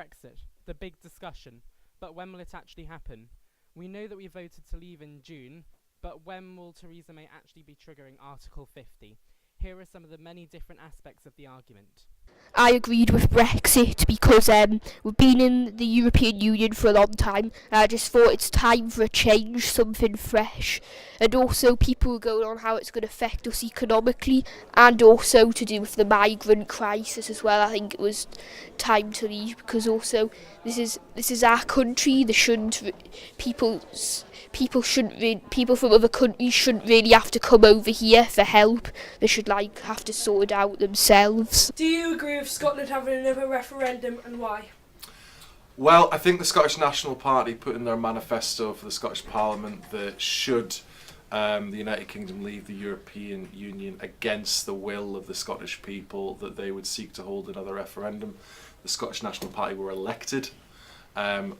Brexit, the big discussion, but when will it actually happen? We know that we voted to leave in June, but when will Theresa May actually be triggering Article 50? Here are some of the many different aspects of the argument. I agreed with Brexit because we've been in the European Union for a long time, and I just thought it's time for a change, something fresh. And also people were going on how it's going to affect us economically, and also to do with the migrant crisis as well. I think it was time to leave because also this is our country. They shouldn't people from other countries shouldn't really have to come over here for help. They should have to sort it out themselves. Do you agree with Scotland having another referendum, and why? Well, I think the Scottish National Party put in their manifesto for the Scottish Parliament that should the United Kingdom leave the European Union against the will of the Scottish people, that they would seek to hold another referendum. The Scottish National Party were elected.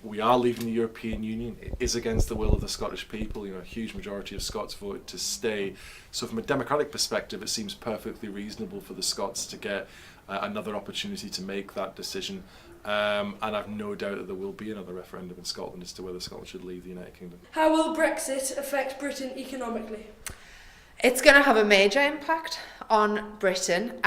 We are leaving the European Union. It is against the will of the Scottish people. A huge majority of Scots voted to stay. So from a democratic perspective, it seems perfectly reasonable for the Scots to get another opportunity to make that decision. And I've no doubt that there will be another referendum in Scotland as to whether Scotland should leave the United Kingdom. How will Brexit affect Britain economically? It's going to have a major impact on Britain,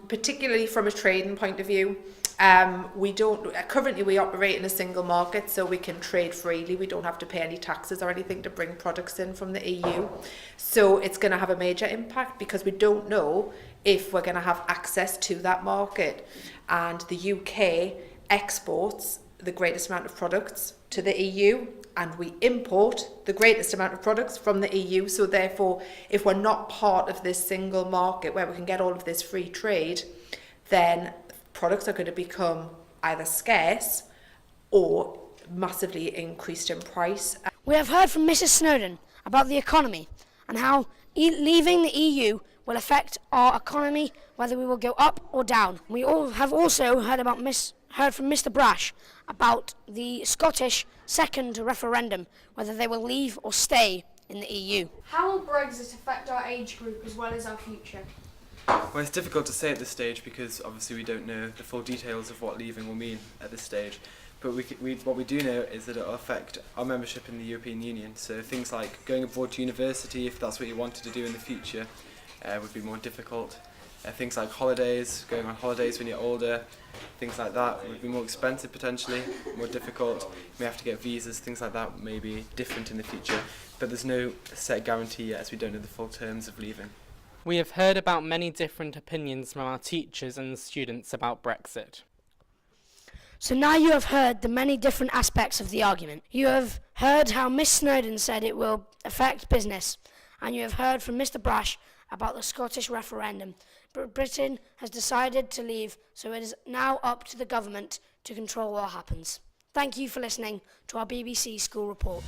particularly from a trading point of view. Currently we operate in a single market, so we can trade freely. We don't have to pay any taxes or anything to bring products in from the EU. So it's going to have a major impact because we don't know if we're going to have access to that market. And the UK exports the greatest amount of products to the EU, and we import the greatest amount of products from the EU. So therefore, if we're not part of this single market where we can get all of this free trade, then products are going to become either scarce or massively increased in price. We have heard from Mrs. Snowdon about the economy and how leaving the EU will affect our economy, whether we will go up or down. We all have also heard from Mr. Brash about the Scottish second referendum, whether they will leave or stay in the EU. How will Brexit affect our age group as well as our future? Well, it's difficult to say at this stage because obviously we don't know the full details of what leaving will mean at this stage. But what we do know is that it will affect our membership in the European Union. So things like going abroad to university, if that's what you wanted to do in the future, would be more difficult. Things like holidays, going on holidays when you're older, things like that would be more expensive potentially, more difficult. You may have to get visas, things like that may be different in the future. But there's no set guarantee yet as we don't know the full terms of leaving. We have heard about many different opinions from our teachers and students about Brexit. So now you have heard the many different aspects of the argument. You have heard how Miss Snowdon said it will affect business, and you have heard from Mr. Brash about the Scottish referendum. But Britain has decided to leave, so it is now up to the government to control what happens. Thank you for listening to our BBC School Report.